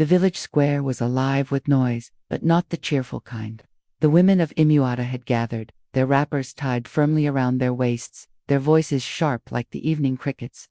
The village square was alive with noise, but not the cheerful kind. The women of Umuada had gathered, their wrappers tied firmly around their waists, their voices sharp like the evening crickets.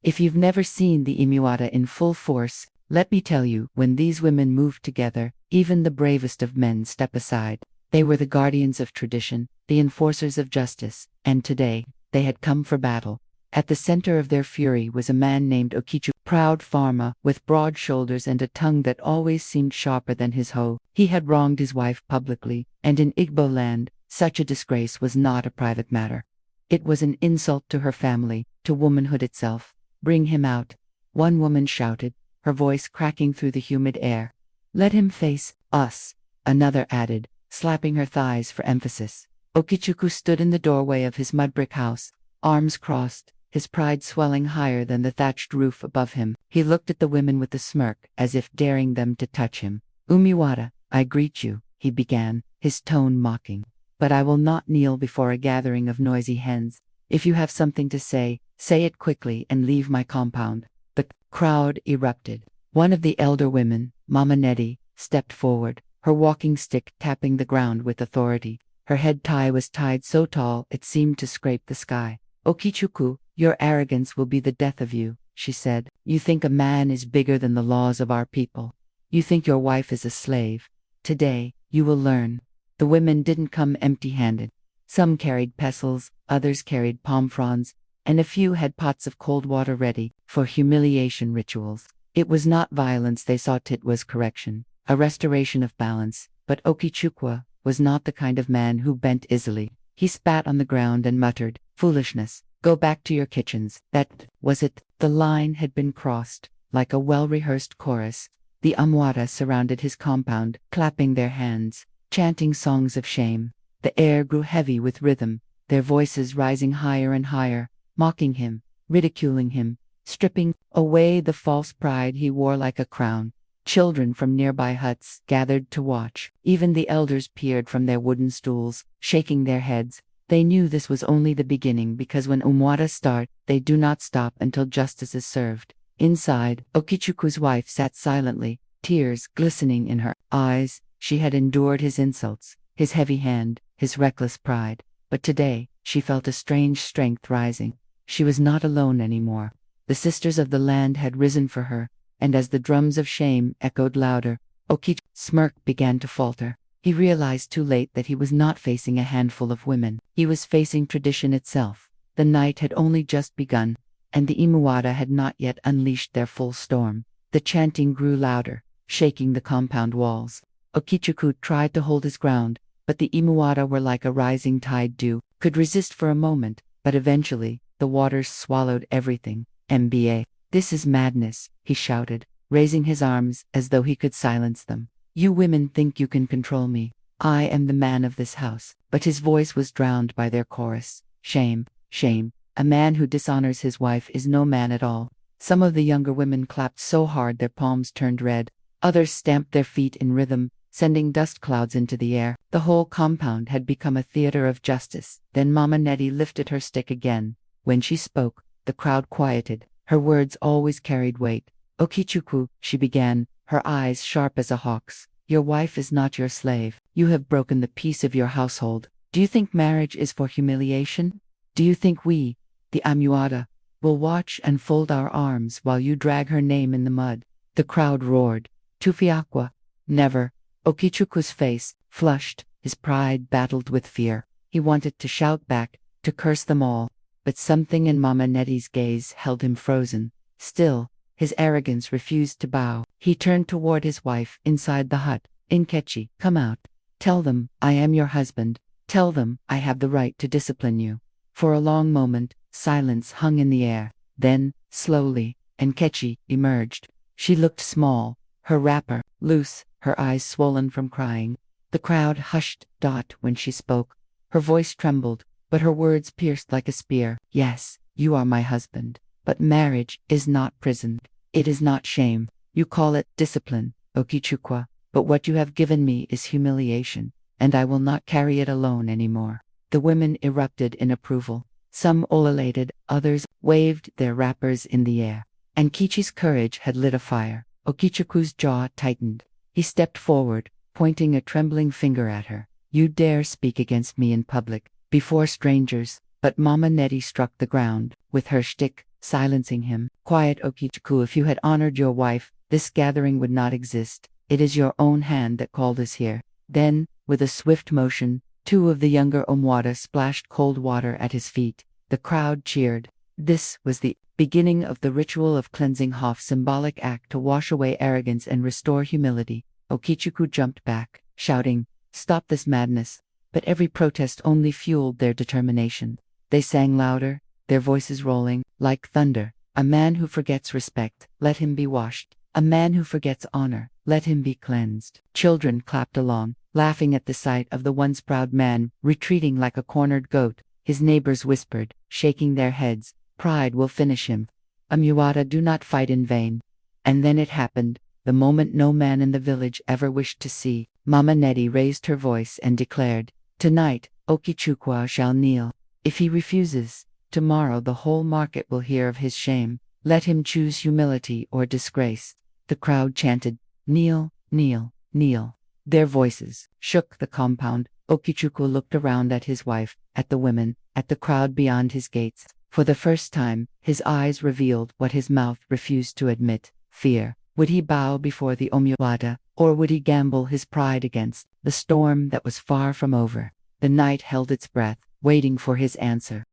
If you've never seen the Umuada in full force, let me tell you, when these women moved together, even the bravest of men step aside. They were the guardians of tradition, the enforcers of justice, and today, they had come for battle. At the center of their fury was a man named Okichu, proud farmer, with broad shoulders and a tongue that always seemed sharper than his hoe. He had wronged his wife publicly, and in Igbo land, such a disgrace was not a private matter. It was an insult to her family, to womanhood itself. Bring him out, one woman shouted, her voice cracking through the humid air. Let him face us, another added, slapping her thighs for emphasis. Okichuku stood in the doorway of his mud-brick house, arms crossed, his pride swelling higher than the thatched roof above him. He looked at the women with a smirk, as if daring them to touch him. Umuada, I greet you, he began, his tone mocking. But I will not kneel before a gathering of noisy hens. If you have something to say it quickly and leave my compound. The crowd erupted. One of the elder women, Mama Nedi, stepped forward, her walking stick tapping the ground with authority. Her head tie was tied so tall it seemed to scrape the sky. Okichuku, your arrogance will be the death of you, she said. You think a man is bigger than the laws of our people. You think your wife is a slave. Today, you will learn. The women didn't come empty-handed. Some carried pestles, others carried palm fronds, and a few had pots of cold water ready for humiliation rituals. It was not violence they sought, it was correction, a restoration of balance. But Okichukwu was not the kind of man who bent easily. He spat on the ground and muttered, "Foolishness, go back to your kitchens." That was it. The line had been crossed. Like a well-rehearsed chorus, the Umuada surrounded his compound, clapping their hands, chanting songs of shame. The air grew heavy with rhythm, their voices rising higher and higher, mocking him, ridiculing him, stripping away the false pride he wore like a crown. Children from nearby huts gathered to watch. Even the elders peered from their wooden stools, shaking their heads. They knew this was only the beginning, because when Umuada start, they do not stop until justice is served. Inside, Okichuku's wife sat silently, tears glistening in her eyes. She had endured his insults, his heavy hand, his reckless pride. But today, she felt a strange strength rising. She was not alone anymore. The sisters of the land had risen for her, and as the drums of shame echoed louder, Okichuku's smirk began to falter. He realized too late that he was not facing a handful of women. He was facing tradition itself. The night had only just begun, and the Umuada had not yet unleashed their full storm. The chanting grew louder, shaking the compound walls. Okichuku tried to hold his ground, but the Umuada were like a rising tide could resist for a moment, but eventually, the waters swallowed everything. "MBA. This is madness," he shouted, raising his arms as though he could silence them. "You women think you can control me. I am the man of this house." But his voice was drowned by their chorus. "Shame, shame. A man who dishonors his wife is no man at all." Some of the younger women clapped so hard their palms turned red. Others stamped their feet in rhythm, sending dust clouds into the air. The whole compound had become a theater of justice. Then Mama Nedi lifted her stick again. When she spoke, the crowd quieted. Her words always carried weight. "Okichuku," she began, her eyes sharp as a hawk's, "your wife is not your slave. You have broken the peace of your household. Do you think marriage is for humiliation? Do you think we, the Umuada, will watch and fold our arms while you drag her name in the mud?" The crowd roared. "Tufiakwa, never." Okichuku's face flushed, his pride battled with fear. He wanted to shout back, to curse them all, but something in Mama Nedi's gaze held him frozen. Still, his arrogance refused to bow. He turned toward his wife inside the hut. "Nkechi, come out. Tell them I am your husband. Tell them I have the right to discipline you." For a long moment, silence hung in the air. Then, slowly, Nkechi emerged. She looked small, her wrapper loose, her eyes swollen from crying. The crowd hushed when she spoke. Her voice trembled, but her words pierced like a spear. "Yes, you are my husband. But marriage is not prison. It is not shame. You call it discipline, Okichukwu, but what you have given me is humiliation, and I will not carry it alone anymore." The women erupted in approval. Some ululated, others waved their wrappers in the air. And Kichi's courage had lit a fire. Okichiku's jaw tightened. He stepped forward, pointing a trembling finger at her. You dare speak against me in public, before strangers. But Mama Nettie struck the ground with her shtick, silencing him. Quiet, Okichiku, if you had honored your wife, this gathering would not exist. It is your own hand that called us here. Then, with a swift motion, two of the younger Umuada splashed cold water at his feet. The crowd cheered. This was the beginning of the ritual of cleansing Hof's symbolic act to wash away arrogance and restore humility. Okichiku jumped back, shouting, "Stop this madness!" But every protest only fueled their determination. They sang louder, their voices rolling, like thunder. A man who forgets respect, let him be washed. A man who forgets honor, let him be cleansed. Children clapped along, laughing at the sight of the once proud man retreating like a cornered goat. His neighbors whispered, shaking their heads, "Pride will finish him. Umuada, do not fight in vain." And then it happened, the moment no man in the village ever wished to see. Mama Nettie raised her voice and declared, "Tonight, Okichukwu shall kneel. If he refuses, tomorrow the whole market will hear of his shame. Let him choose humility or disgrace." The crowd chanted, "Kneel, kneel, kneel." Their voices shook the compound. Okichukwu looked around at his wife, at the women, at the crowd beyond his gates. For the first time, his eyes revealed what his mouth refused to admit: fear. Would he bow before the Umuada, or would he gamble his pride against the storm that was far from over? The night held its breath, waiting for his answer.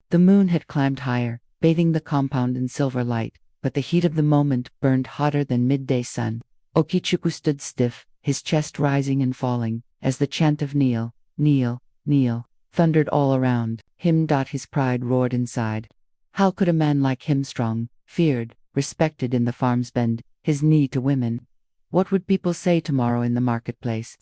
The moon had climbed higher, bathing the compound in silver light, but the heat of the moment burned hotter than midday sun. Okichukwu stood stiff, his chest rising and falling, as the chant of "Kneel, kneel, kneel" thundered all around him. His pride roared inside. How could a man like him, strong, feared, respected in the farm's bend his knee to women? What would people say tomorrow in the marketplace?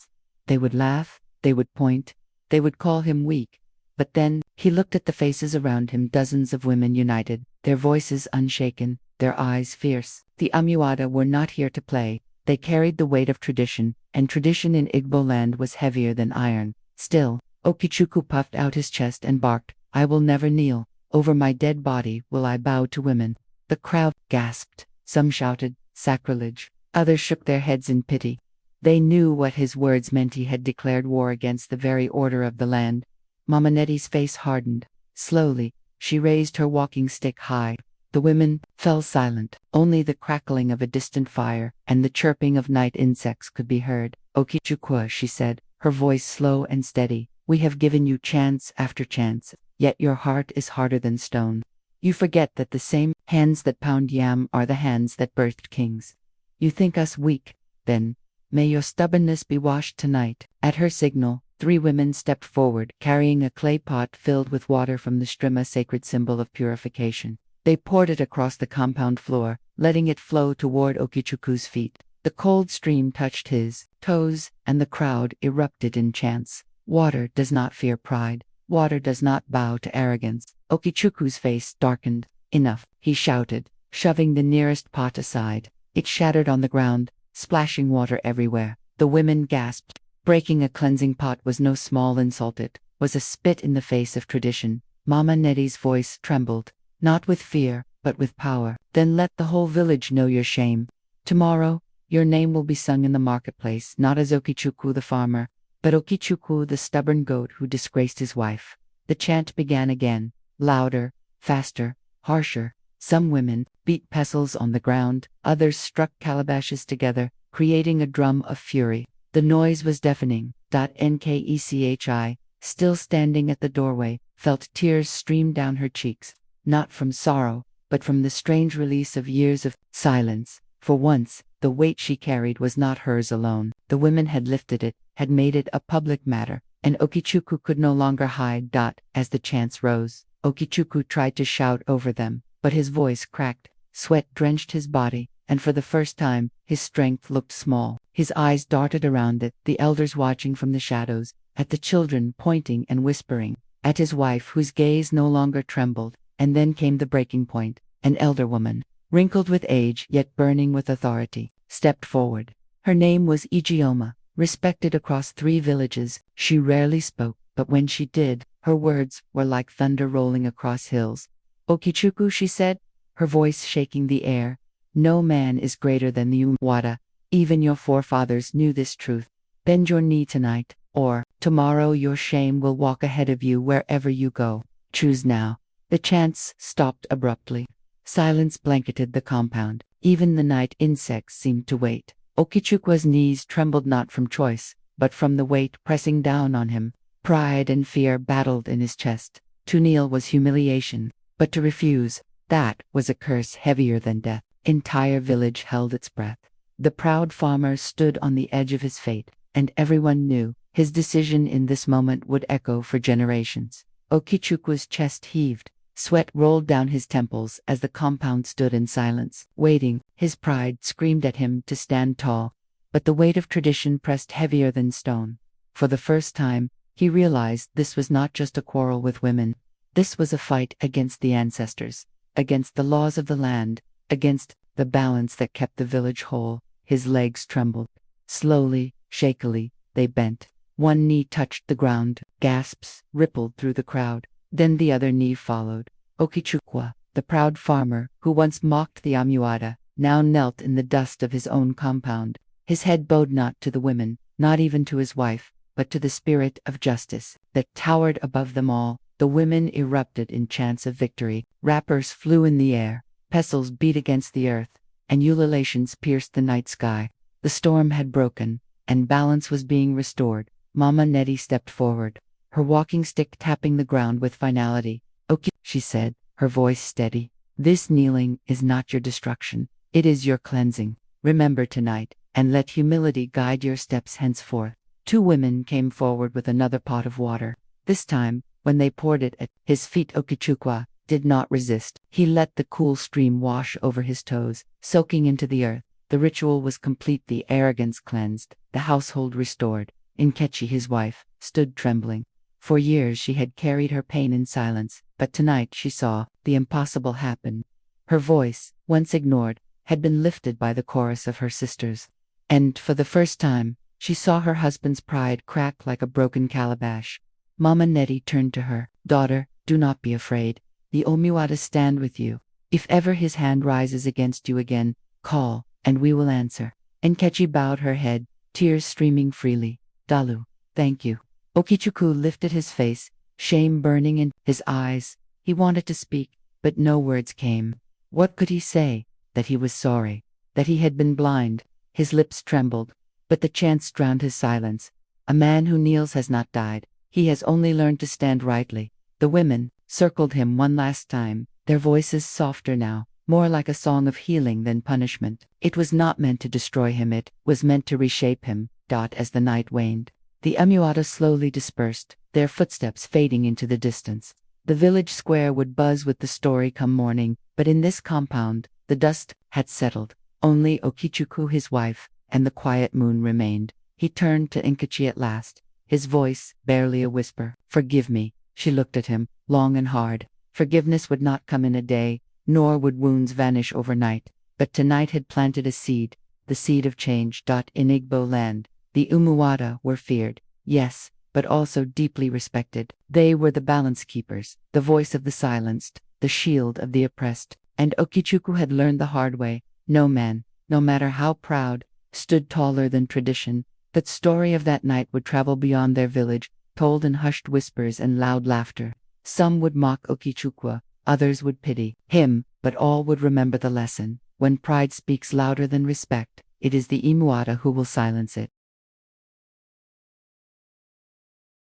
They would laugh, they would point, they would call him weak. But then, he looked at the faces around him, dozens of women united, their voices unshaken, their eyes fierce. The Umuada were not here to play. They carried the weight of tradition, and tradition in Igbo land was heavier than iron. Still, Okichukwu puffed out his chest and barked, "I will never kneel. Over my dead body will I bow to women." The crowd gasped. Some shouted, "Sacrilege." Others shook their heads in pity. They knew what his words meant. He had declared war against the very order of the land. Mama Nettie's face hardened. Slowly, she raised her walking stick high. The women fell silent. Only the crackling of a distant fire and the chirping of night insects could be heard. "Okichukwu," she said, her voice slow and steady, "we have given you chance after chance, yet your heart is harder than stone. You forget that the same hands that pound yam are the hands that birthed kings. You think us weak, then may your stubbornness be washed tonight." At her signal, 3 women stepped forward, carrying a clay pot filled with water from the strima, sacred symbol of purification. They poured it across the compound floor, letting it flow toward Okichukwu's feet. The cold stream touched his toes, and the crowd erupted in chants. Water does not fear pride. Water does not bow to arrogance. Okichukwu's face darkened. "Enough," he shouted, shoving the nearest pot aside. It shattered on the ground, splashing water everywhere. The women gasped. Breaking a cleansing pot was no small insult. It was a spit in the face of tradition. Mama Nettie's voice trembled, not with fear, but with power. "Then let the whole village know your shame. Tomorrow, your name will be sung in the marketplace, not as Okichukwu the farmer, but Okichukwu the stubborn goat who disgraced his wife." The chant began again, louder, faster, harsher. Some women beat pestles on the ground, others struck calabashes together, creating a drum of fury. The noise was deafening. Nkechi, still standing at the doorway, felt tears stream down her cheeks, not from sorrow, but from the strange release of years of silence. For once, the weight she carried was not hers alone. The women had lifted it, had made it a public matter, and Okichukwu could no longer hide. As the chants rose, Okichukwu tried to shout over them, but his voice cracked, sweat drenched his body, and for the first time, his strength looked small. His eyes darted around it, the elders watching from the shadows, at the children pointing and whispering, at his wife whose gaze no longer trembled. And then came the breaking point. An elder woman, wrinkled with age yet burning with authority, stepped forward. Her name was Ijeoma, respected across 3 villages. She rarely spoke, but when she did, her words were like thunder rolling across hills. "Okichukwu," she said, her voice shaking the air, No man is greater than the Umuada. Even your forefathers knew this truth. Bend your knee tonight, or tomorrow your shame will walk ahead of you wherever you go. Choose now. The chants stopped abruptly. Silence blanketed the compound. Even the night insects seemed to wait. Okichukwa's knees trembled not from choice, but from the weight pressing down on him. Pride and fear battled in his chest. To kneel was humiliation, but to refuse, that was a curse heavier than death. Entire village held its breath. The proud farmer stood on the edge of his fate, and everyone knew his decision in this moment would echo for generations. Okichukwa's chest heaved. Sweat rolled down his temples as the compound stood in silence, waiting. His pride screamed at him to stand tall, but the weight of tradition pressed heavier than stone. For the first time, he realized this was not just a quarrel with women. This was a fight against the ancestors, against the laws of the land, against the balance that kept the village whole. His legs trembled. Slowly, shakily, they bent. One knee touched the ground. Gasps rippled through the crowd. Then the other knee followed. Okichukwa, the proud farmer who once mocked the Umuada, now knelt in the dust of his own compound. His head bowed not to the women, not even to his wife, but to the spirit of justice that towered above them all. The women erupted in chants of victory. Rappers flew in the air. Pestles beat against the earth, and ululations pierced the night sky. The storm had broken, and balance was being restored. Mama Nettie stepped forward, her walking stick tapping the ground with finality. "Okay," she said, her voice steady. "This kneeling is not your destruction. It is your cleansing. Remember tonight, and let humility guide your steps henceforth." Two women came forward with another pot of water. This time, when they poured it at his feet, Okichukwa did not resist. He let the cool stream wash over his toes, soaking into the earth. The ritual was complete, the arrogance cleansed, the household restored. Nkechi, his wife, stood trembling. For years she had carried her pain in silence, but tonight she saw the impossible happen. Her voice, once ignored, had been lifted by the chorus of her sisters. And, for the first time, she saw her husband's pride crack like a broken calabash. Mama Nettie turned to her. "Daughter, do not be afraid. The Umuada stand with you. If ever his hand rises against you again, call, and we will answer." Nkechi bowed her head, tears streaming freely. "Dalu, thank you." Okichukwu lifted his face, shame burning in his eyes. He wanted to speak, but no words came. What could he say? That he was sorry, that he had been blind. His lips trembled, but the chants drowned his silence. A man who kneels has not died. He has only learned to stand rightly. The women circled him one last time, their voices softer now, more like a song of healing than punishment. It was not meant to destroy him, it was meant to reshape him. As the night waned, the Umuada slowly dispersed, their footsteps fading into the distance. The village square would buzz with the story come morning, but in this compound, the dust had settled. Only Okichukwu, his wife, and the quiet moon remained. He turned to Nkechi at last, his voice barely a whisper. "Forgive me." She looked at him, long and hard. Forgiveness would not come in a day, nor would wounds vanish overnight. But tonight had planted a seed, the seed of change. In Igbo land, the Umuada were feared, yes, but also deeply respected. They were the balance keepers, the voice of the silenced, the shield of the oppressed. And Okichukwu had learned the hard way. No man, no matter how proud, stood taller than tradition. The story of that night would travel beyond their village, told in hushed whispers and loud laughter. Some would mock Okichukwu, others would pity him, but all would remember the lesson. When pride speaks louder than respect, it is the Umuada who will silence it.